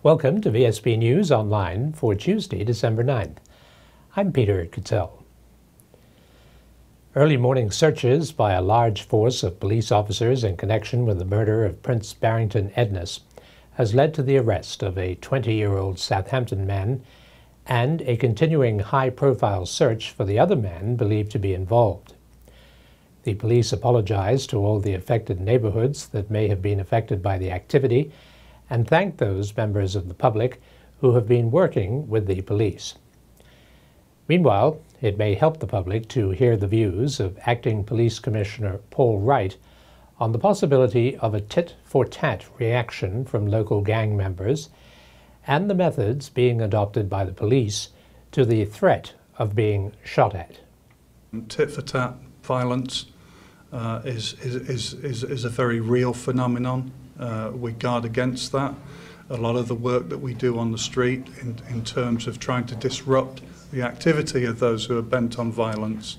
Welcome to VSB News Online for Tuesday, December 9th. I'm Peter Cattell. Early morning searches by a large force of police officers in connection with the murder of Prince Barrington Edness has led to the arrest of a 20-year-old Southampton man and a continuing high-profile search for the other man believed to be involved. The police apologized to all the affected neighborhoods that may have been affected by the activity and thanked those members of the public who have been working with the police. Meanwhile, it may help the public to hear the views of Acting Police Commissioner Paul Wright on the possibility of a tit-for-tat reaction from local gang members and the methods being adopted by the police to the threat of being shot at. Tit-for-tat violence is a very real phenomenon. We guard against that. A lot of the work that we do on the street in terms of trying to disrupt the activity of those who are bent on violence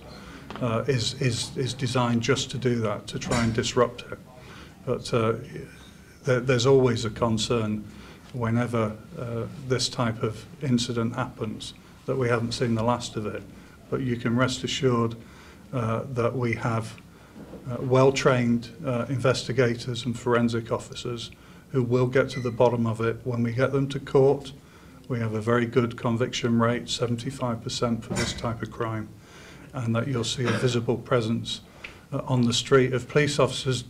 is designed just to do that, to try and disrupt it. But there's always a concern whenever this type of incident happens that we haven't seen the last of it. But you can rest assured that we have well-trained investigators and forensic officers who will get to the bottom of it. When we get them to court, we have a very good conviction rate, 75% for this type of crime, and that you'll see a visible presence on the street of police officers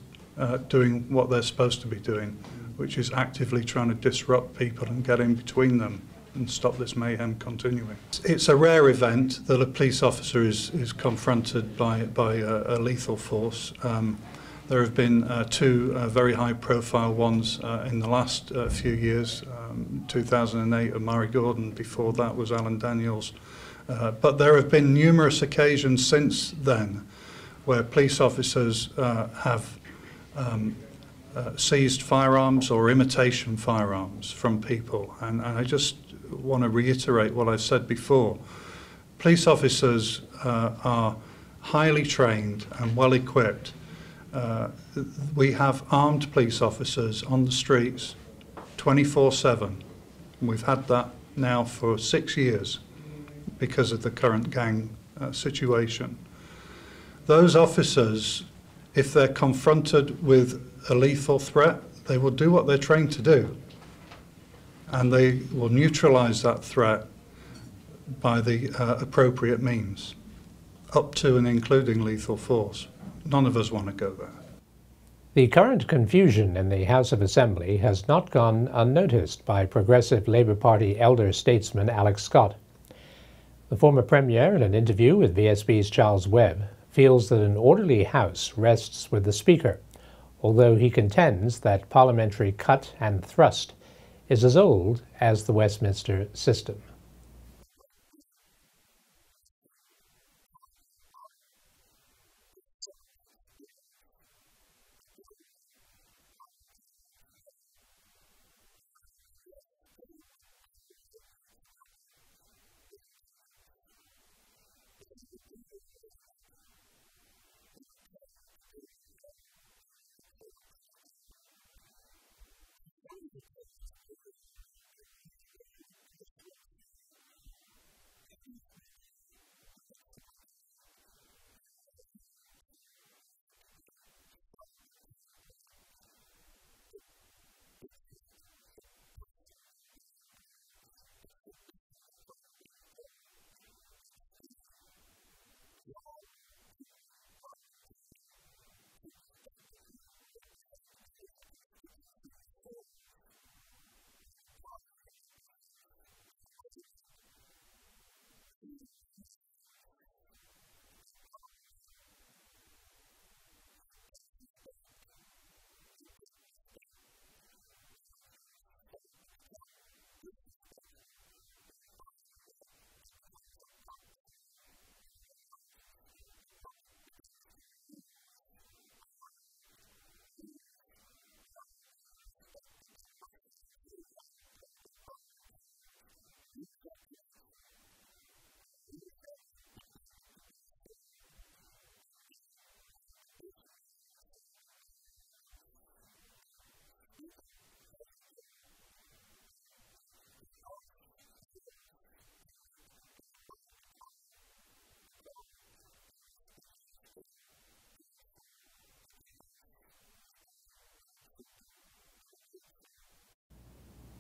doing what they're supposed to be doing, which is actively trying to disrupt people and get in between them and stop this mayhem continuing. It's a rare event that a police officer is confronted by a lethal force. There have been two very high-profile ones in the last few years. 2008, Amari Gordon, before that was Alan Daniels. But there have been numerous occasions since then where police officers have seized firearms or imitation firearms from people. And I just want to reiterate what I've said before. Police officers are highly trained and well equipped. We have armed police officers on the streets 24/7. We've had that now for 6 years because of the current gang situation. Those officers, if they're confronted with a lethal threat, they will do what they're trained to do. And they will neutralize that threat by the appropriate means, up to and including lethal force. None of us want to go there. The current confusion in the House of Assembly has not gone unnoticed by Progressive Labour Party elder statesman Alex Scott. The former Premier, in an interview with VSB's Charles Webb, feels that an orderly House rests with the Speaker, although he contends that parliamentary cut and thrust is as old as the Westminster system.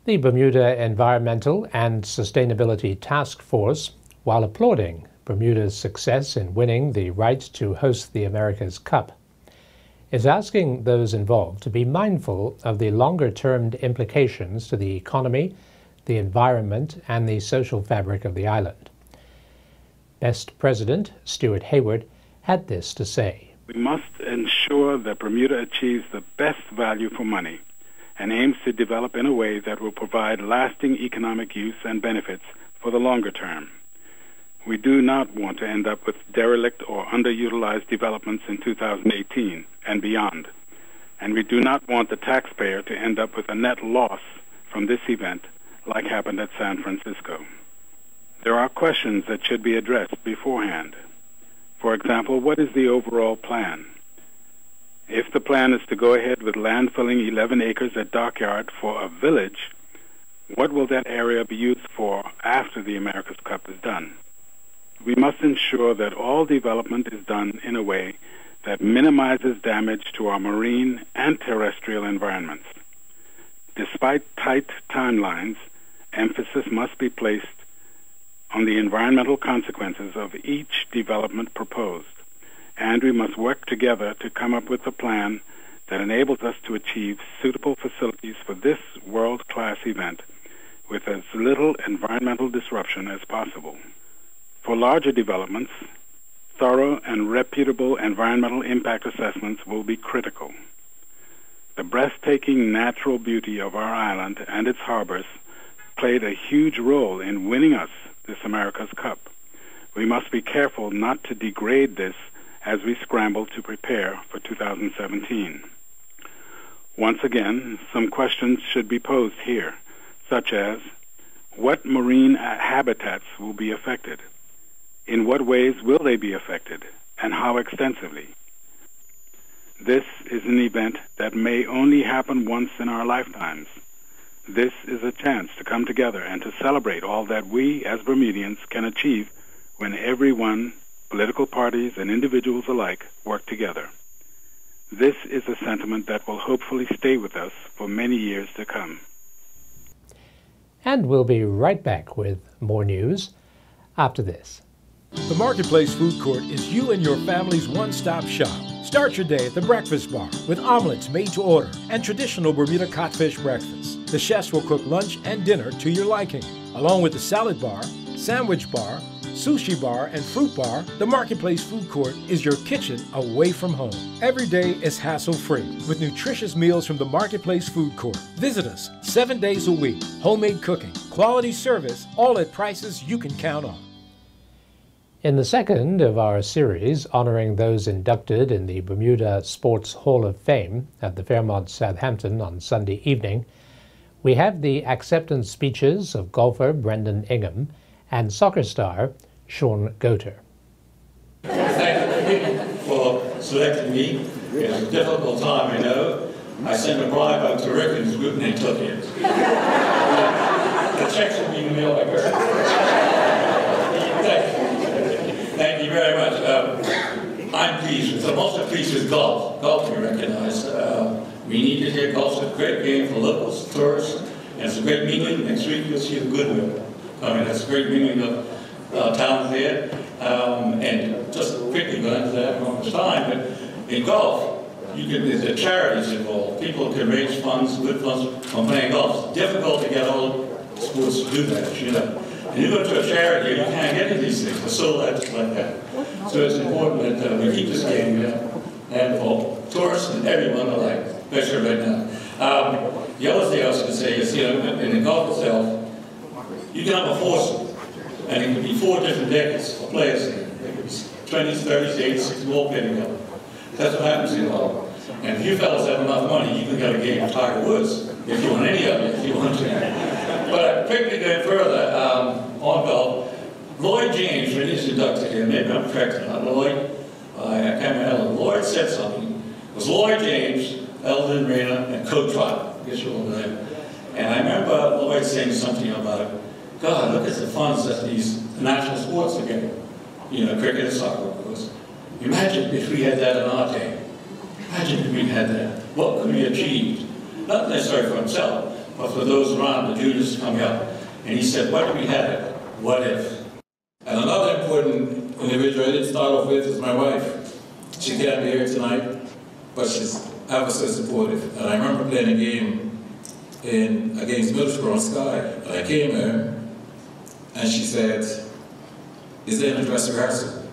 The Bermuda Environmental and Sustainability Task Force, while applauding Bermuda's success in winning the right to host the America's Cup, is asking those involved to be mindful of the longer-term implications to the economy, the environment, and the social fabric of the island. BEST President Stuart Hayward had this to say. We must ensure that Bermuda achieves the best value for money and aims to develop in a way that will provide lasting economic use and benefits for the longer term. We do not want to end up with derelict or underutilized developments in 2018 and beyond, and we do not want the taxpayer to end up with a net loss from this event like happened at San Francisco. There are questions that should be addressed beforehand. For example, what is the overall plan? If the plan is to go ahead with landfilling 11 acres at Dockyard for a village, what will that area be used for after the America's Cup is done? We must ensure that all development is done in a way that minimizes damage to our marine and terrestrial environments. Despite tight timelines, emphasis must be placed on the environmental consequences of each development proposed, and we must work together to come up with a plan that enables us to achieve suitable facilities for this world-class event with as little environmental disruption as possible. For larger developments, thorough and reputable environmental impact assessments will be critical. The breathtaking natural beauty of our island and its harbors played a huge role in winning us this America's Cup. We must be careful not to degrade this as we scramble to prepare for 2017. Once again, some questions should be posed here, such as, what marine habitats will be affected? In what ways will they be affected, and how extensively? This is an event that may only happen once in our lifetimes. This is a chance to come together and to celebrate all that we as Bermudians can achieve when everyone, political parties and individuals alike, work together. This is a sentiment that will hopefully stay with us for many years to come. And we'll be right back with more news after this. The Marketplace Food Court is you and your family's one-stop shop. Start your day at the Breakfast Bar with omelets made to order and traditional Bermuda codfish breakfast. The chefs will cook lunch and dinner to your liking. Along with the salad bar, sandwich bar, sushi bar, and fruit bar, the Marketplace Food Court is your kitchen away from home. Every day is hassle-free with nutritious meals from the Marketplace Food Court. Visit us 7 days a week. Homemade cooking, quality service, all at prices you can count on. In the second of our series honoring those inducted in the Bermuda Sports Hall of Fame at the Fairmont Southampton on Sunday evening, we have the acceptance speeches of golfer Brendan Ingham and soccer star Sean Goater. Thank you for selecting me. It was a difficult time, I know. I sent a bribe out to Rickens Group and they took it. The checks are being mailed, I heard. Thank you very much. I'm pleased. I'm also pleased with golf. Golf, we recognize. We need to hear golf's a great game for locals, tourists, and it's a great meeting. Next week you'll see the Goodwill. I mean, that's a great meeting of towns there. And just quickly go into that one more time, but in golf, there's the charities involved. People can raise funds, good funds, from playing golf. It's difficult to get all sports to do that, you know. And you go to a charity, you can't get any of these things. They're sold out just like that. So it's important that we keep this game and for tourists and everyone alike, especially right now. The other thing I was going to say is, you know, in the golf itself, you can have a foursome, and it could be 4 different decades of players. It could be 20s, 30s, 80s, 60s, all playing together. That's what happens in golf. And if you fellas have enough money, you can get a game of Tiger Woods, if you want any of it, if you want to. But quickly going further, on golf, Lloyd James, when he's inducted here, maybe I'm correct or not, Lloyd, I can't remember, Lloyd said something. It was Lloyd James, Eldon Rayner, and Coach Trot. I guess you all know him. And I remember Lloyd saying something about, God, look at the funds that these national sports are getting. You know, cricket and soccer, of course. Imagine if we had that in our day. Imagine if we had that. What could we achieve? Not necessarily for himself, but for those around, the juniors coming up. And he said, what if we had it? What if? And another important individual I didn't start off with is my wife. She can't be here tonight, but she's ever so supportive. And I remember playing a game against Middlesbrough on Sky. And I came here, and she said, is there a dress rehearsal?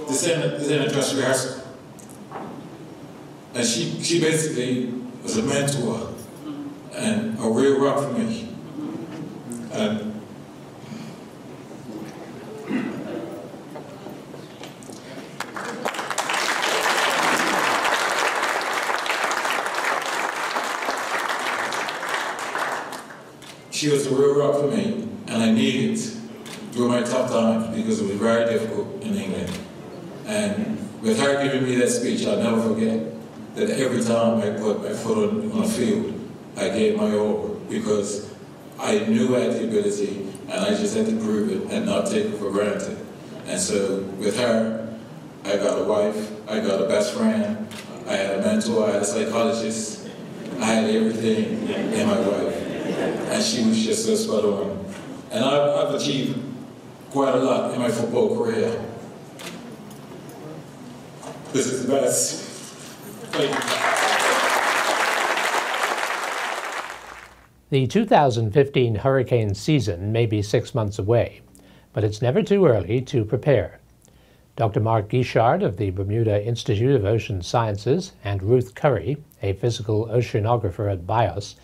This ain't a dress rehearsal. And she basically was a mentor and a real rock for me. And she was a real rock for me, and I needed it through my tough times because it was very difficult in England. And with her giving me that speech, I'll never forget that every time I put my foot on a field, I gave my all because I knew I had the ability and I just had to prove it and not take it for granted. And so with her, I got a wife, I got a best friend, I had a mentor, I had a psychologist, I had everything in my wife. And she was just so spot on. And I've achieved quite a lot in my football career. This is the best. Thank you. The 2015 hurricane season may be 6 months away, but it's never too early to prepare. Dr. Mark Guichard of the Bermuda Institute of Ocean Sciences and Ruth Curry, a physical oceanographer at BIOS,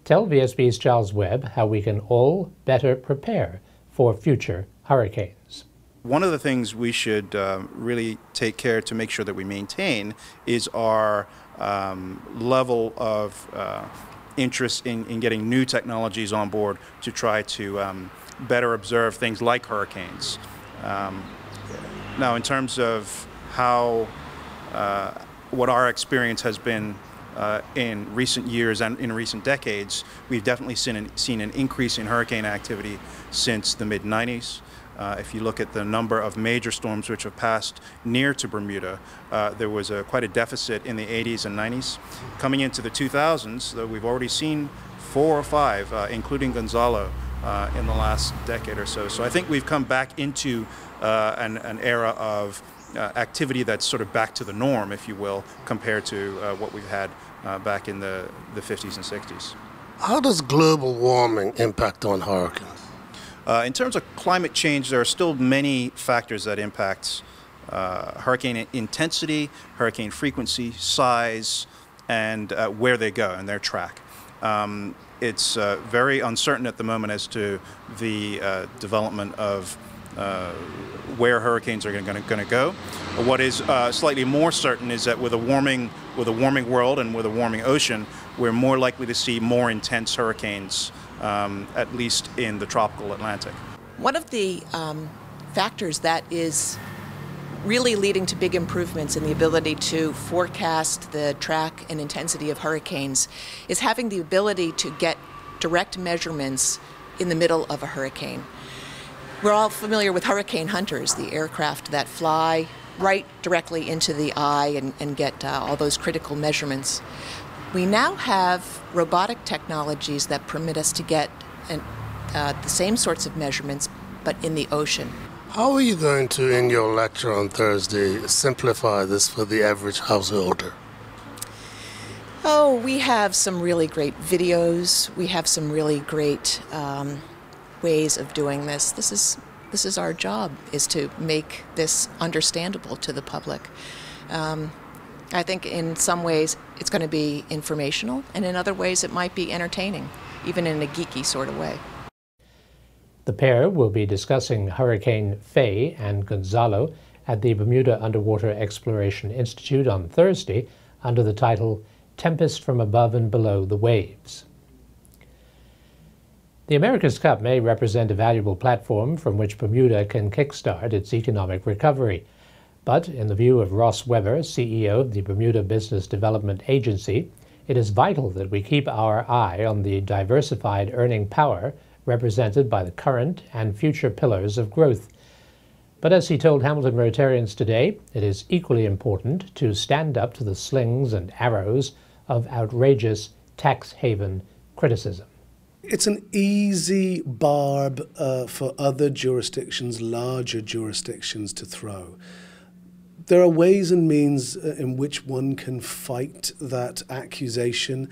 tell VSB's Charles Webb how we can all better prepare for future hurricanes. One of the things we should really take care to make sure that we maintain is our level of interest in getting new technologies on board to try to better observe things like hurricanes. Now, in terms of how what our experience has been in recent years and in recent decades, we've definitely seen an increase in hurricane activity since the mid-90s. If you look at the number of major storms which have passed near to Bermuda, there was quite a deficit in the 80s and 90s. Coming into the 2000s, though, we've already seen 4 or 5, including Gonzalo, in the last decade or so. So I think we've come back into an era of activity that's sort of back to the norm, if you will, compared to what we've had back in the 50s and 60s. How does global warming impact on hurricanes? In terms of climate change, there are still many factors that impact hurricane intensity, hurricane frequency, size, and where they go and their track. It's very uncertain at the moment as to the development of where hurricanes are going to go. What is slightly more certain is that with a warming world and with a warming ocean, we're more likely to see more intense hurricanes, at least in the tropical Atlantic. One of the factors that is really leading to big improvements in the ability to forecast the track and intensity of hurricanes is having the ability to get direct measurements in the middle of a hurricane. We're all familiar with hurricane hunters, the aircraft that fly right directly into the eye and get all those critical measurements. We now have robotic technologies that permit us to get the same sorts of measurements, but in the ocean. How are you going to, in your lecture on Thursday, simplify this for the average householder? Oh, we have some really great videos. We have some really great ways of doing this. This is our job, is to make this understandable to the public. I think in some ways it's going to be informational, and in other ways it might be entertaining, even in a geeky sort of way. The pair will be discussing Hurricane Faye and Gonzalo at the Bermuda Underwater Exploration Institute on Thursday under the title Tempest from Above and Below the Waves. The America's Cup may represent a valuable platform from which Bermuda can kickstart its economic recovery. But in the view of Ross Weber, CEO of the Bermuda Business Development Agency, it is vital that we keep our eye on the diversified earning power represented by the current and future pillars of growth. But as he told Hamilton Rotarians today, it is equally important to stand up to the slings and arrows of outrageous tax haven criticism. It's an easy barb for other jurisdictions, larger jurisdictions, to throw. There are ways and means in which one can fight that accusation.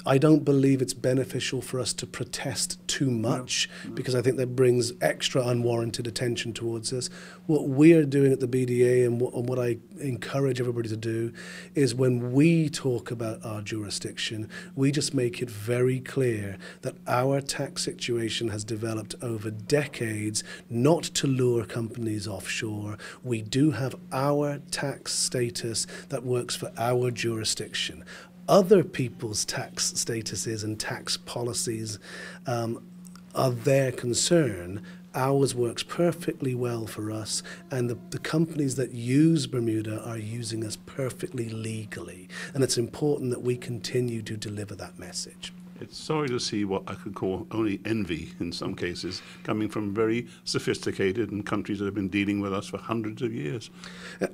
I don't believe it's beneficial for us to protest too much, because I think that brings extra unwarranted attention towards us. What we are doing at the BDA, and what I encourage everybody to do, is when we talk about our jurisdiction, we just make it very clear that our tax situation has developed over decades not to lure companies offshore. We do have our tax status that works for our jurisdiction. Other people's tax statuses and tax policies are their concern. Ours works perfectly well for us, and the companies that use Bermuda are using us perfectly legally. And it's important that we continue to deliver that message. It's sorry to see what I could call only envy in some cases coming from very sophisticated and countries that have been dealing with us for hundreds of years.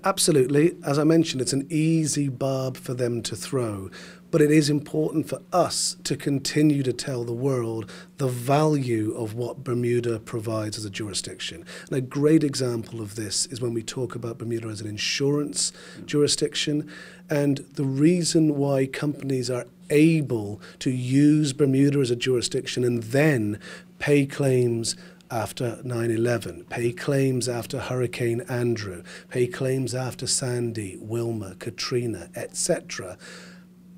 Absolutely. As I mentioned, it's an easy barb for them to throw. But it is important for us to continue to tell the world the value of what Bermuda provides as a jurisdiction. And a great example of this is when we talk about Bermuda as an insurance jurisdiction. And the reason why companies are able to use Bermuda as a jurisdiction and then pay claims after 9/11, pay claims after Hurricane Andrew, pay claims after Sandy, Wilma, Katrina, etc.,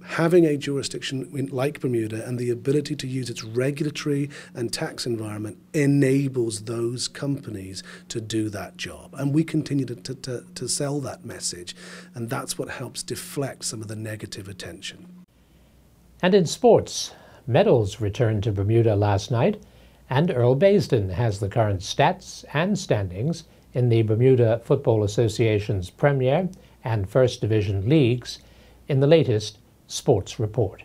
having a jurisdiction like Bermuda and the ability to use its regulatory and tax environment enables those companies to do that job. And we continue to sell that message, and that's what helps deflect some of the negative attention. And in sports, medals returned to Bermuda last night, and Earl Baisden has the current stats and standings in the Bermuda Football Association's Premier and First Division leagues in the latest Sports Report.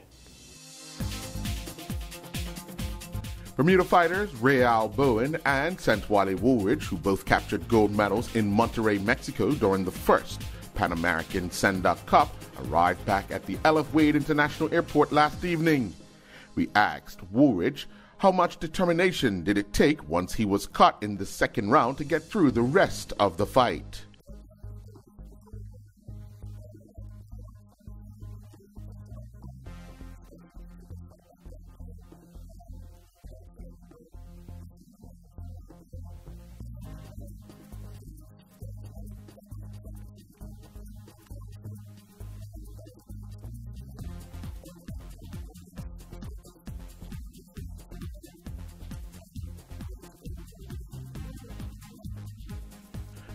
Bermuda fighters Real Bowen and Santwale Woolridge, who both captured gold medals in Monterrey, Mexico during the first Pan American Sendak Cup, arrived back at the L.F. Wade International Airport last evening. We asked Woolridge how much determination did it take once he was caught in the second round to get through the rest of the fight.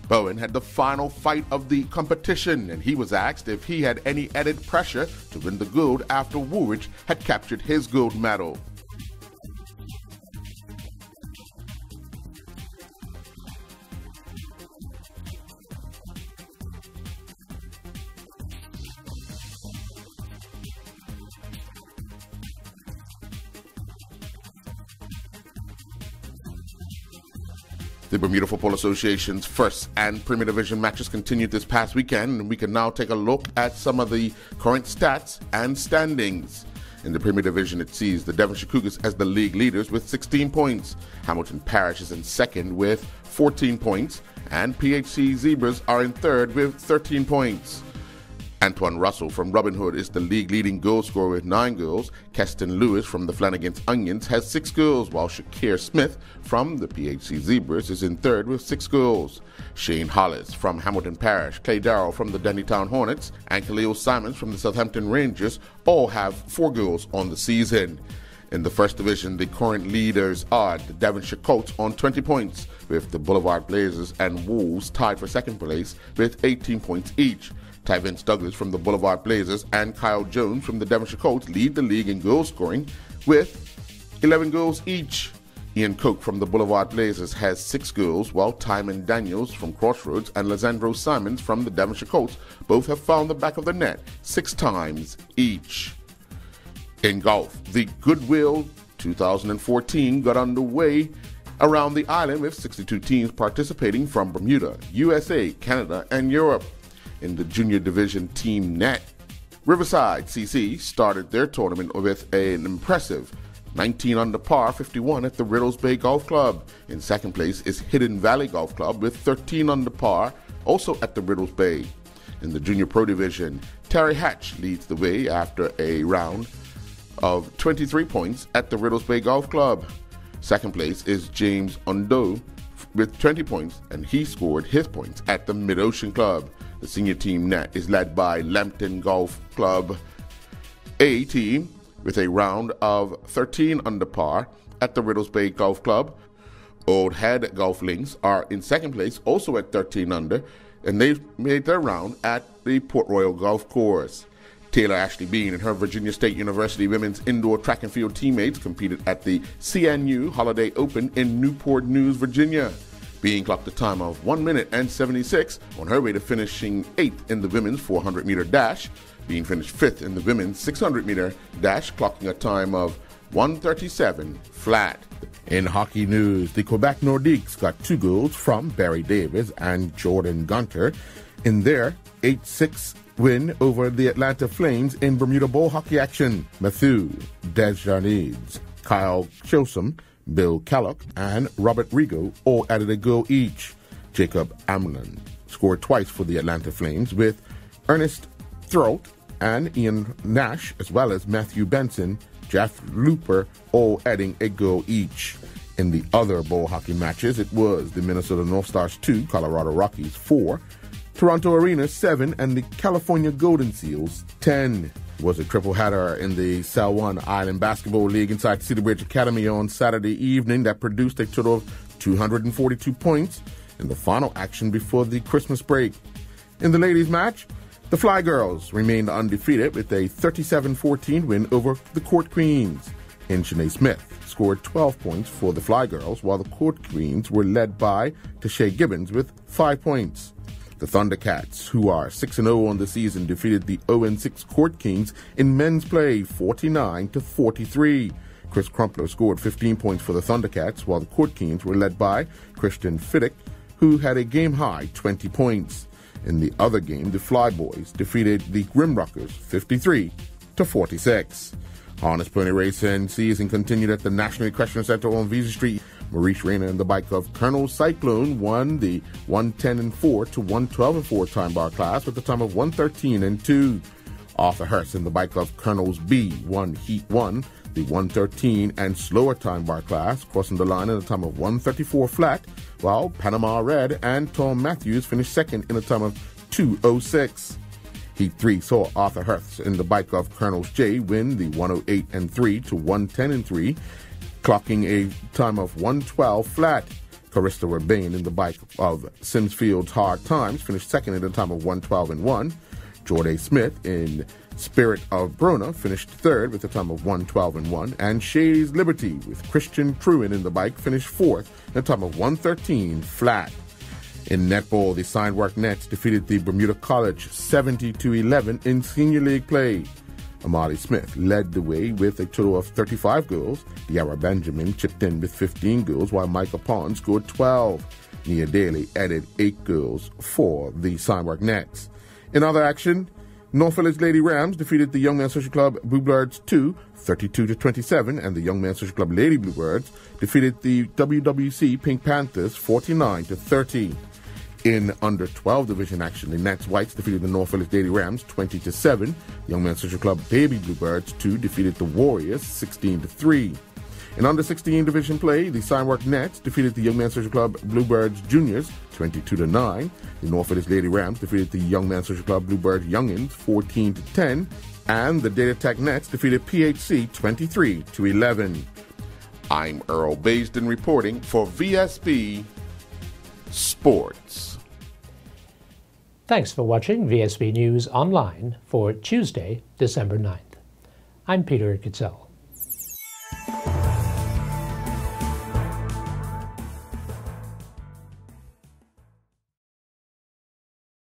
Bowen had the final fight of the competition, and he was asked if he had any added pressure to win the gold after Woolridge had captured his gold medal. The Bermuda Football Association's first and Premier Division matches continued this past weekend, and we can now take a look at some of the current stats and standings. In the Premier Division, it sees the Devonshire Cougars as the league leaders with 16 points. Hamilton Parish is in second with 14 points, and PHC Zebras are in third with 13 points. Antoine Russell from Robin Hood is the league-leading goal scorer with 9 goals. Keston Lewis from the Flanagan's Onions has 6 goals, while Shakir Smith from the PHC Zebras is in third with 6 goals. Shane Hollis from Hamilton Parish, Clay Darrell from the Dennytown Hornets, and Khalil Simons from the Southampton Rangers all have 4 goals on the season. In the First Division, the current leaders are the Devonshire Colts on 20 points, with the Boulevard Blazers and Wolves tied for second place with 18 points each. Ty Vince Douglas from the Boulevard Blazers and Kyle Jones from the Devonshire Colts lead the league in goal scoring with 11 goals each. Ian Coke from the Boulevard Blazers has 6 goals, while Timon Daniels from Crossroads and Lizandro Simons from the Devonshire Colts both have found the back of the net 6 times each. In golf, the Goodwill 2014 got underway around the island, with 62 teams participating from Bermuda, USA, Canada, and Europe. In the junior division team net, Riverside CC started their tournament with an impressive 19 under par 51 at the Riddles Bay Golf Club. In second place is Hidden Valley Golf Club with 13 under par, also at the Riddles Bay. In the junior pro division, Terry Hatch leads the way after a round of 23 points at the Riddles Bay Golf Club. Second place is James Ondo with 20 points, and he scored his points at the Mid-Ocean Club. The senior team net is led by Lambton Golf Club A team with a round of 13 under par at the Riddles Bay Golf Club. Old Head Golf Links are in second place, also at 13 under, and they made their round at the Port Royal Golf Course. Taylor Ashley Bean and her Virginia State University women's indoor track and field teammates competed at the CNU Holiday Open in Newport News, Virginia. Bean clocked a time of 1 minute and 76 on her way to finishing 8th in the women's 400-meter dash. Bean finished 5th in the women's 600-meter dash, clocking a time of 1:37 flat. In hockey news, the Quebec Nordiques got 2 goals from Barry Davis and Jordan Gunter in their 8-6 win over the Atlanta Flames in Bermuda Bowl hockey action. Mathieu Desjardins, Kyle Chosom, Bill Kellogg, and Robert Rigo all added a goal each. Jacob Amlin scored twice for the Atlanta Flames, with Ernest Throat and Ian Nash, as well as Matthew Benson, Jeff Looper, all adding a goal each. In the other bowl hockey matches, it was the Minnesota North Stars 2, Colorado Rockies 4, Toronto Arena 7, and the California Golden Seals 10. It was a triple header in the Cell One Island Basketball League inside Cedar Bridge Academy on Saturday evening that produced a total of 242 points in the final action before the Christmas break. In the ladies' match, the Fly Girls remained undefeated with a 37-14 win over the Court Queens. Shanae Smith scored 12 points for the Fly Girls, while the Court Queens were led by Tashay Gibbons with 5 points. The Thundercats, who are 6-0 on the season, defeated the 0-6 Court Kings in men's play 49-43. Chris Crumpler scored 15 points for the Thundercats, while the Court Kings were led by Christian Fiddick, who had a game-high 20 points. In the other game, the Fly Boys defeated the Grimrockers 53-46. Harness Pony Racing season continued at the National Equestrian Center on Visa Street. Maurice Rayner in the bike of Colonel Cyclone won the 110-4 to 112-4 time bar class with a time of 113-2. Arthur Hurst in the bike of Colonel's B won Heat 1, the 113 and slower time bar class, crossing the line in a time of 134 flat, while Panama Red and Tom Matthews finished second in a time of 206. Heat 3 saw Arthur Hurst in the bike of Colonel's J win the 108-3 to 110-3, clocking a time of 112 flat. Carista Urbane in the bike of Simsfield's Hard Times finished second in a time of 112-1. Jordan Smith in Spirit of Brona finished third with a time of 112-1. And Shady's Liberty with Christian Truin in the bike finished fourth in a time of 113 flat. In netball, the Signwork Nets defeated the Bermuda College 70-11 in senior league play. Amali Smith led the way with a total of 35 goals. Yara Benjamin chipped in with 15 goals, while Micah Pond scored 12. Nia Daly added 8 goals for the Signwork Nets. In other action, North Village Lady Rams defeated the Young Men's Social Club Bluebirds 2, 32-27, and the Young Men's Social Club Lady Bluebirds defeated the WWC Pink Panthers 49-30. In under 12 division action, the Nats Whites defeated the North Village Lady Rams 20-7. The Young Men's Social Club Baby Bluebirds 2 defeated the Warriors 16-3. In under 16 division play, the Signwork Nets defeated the Young Men's Social Club Bluebirds Juniors 22-9. The North Village Lady Rams defeated the Young Men's Social Club Bluebirds Youngins 14-10. And the Data Tech Nets defeated PHC 23-11. I'm Earl Baisden reporting for VSB Sports. Thanks for watching VSB News Online for Tuesday, December 9th. I'm Peter Kitzel.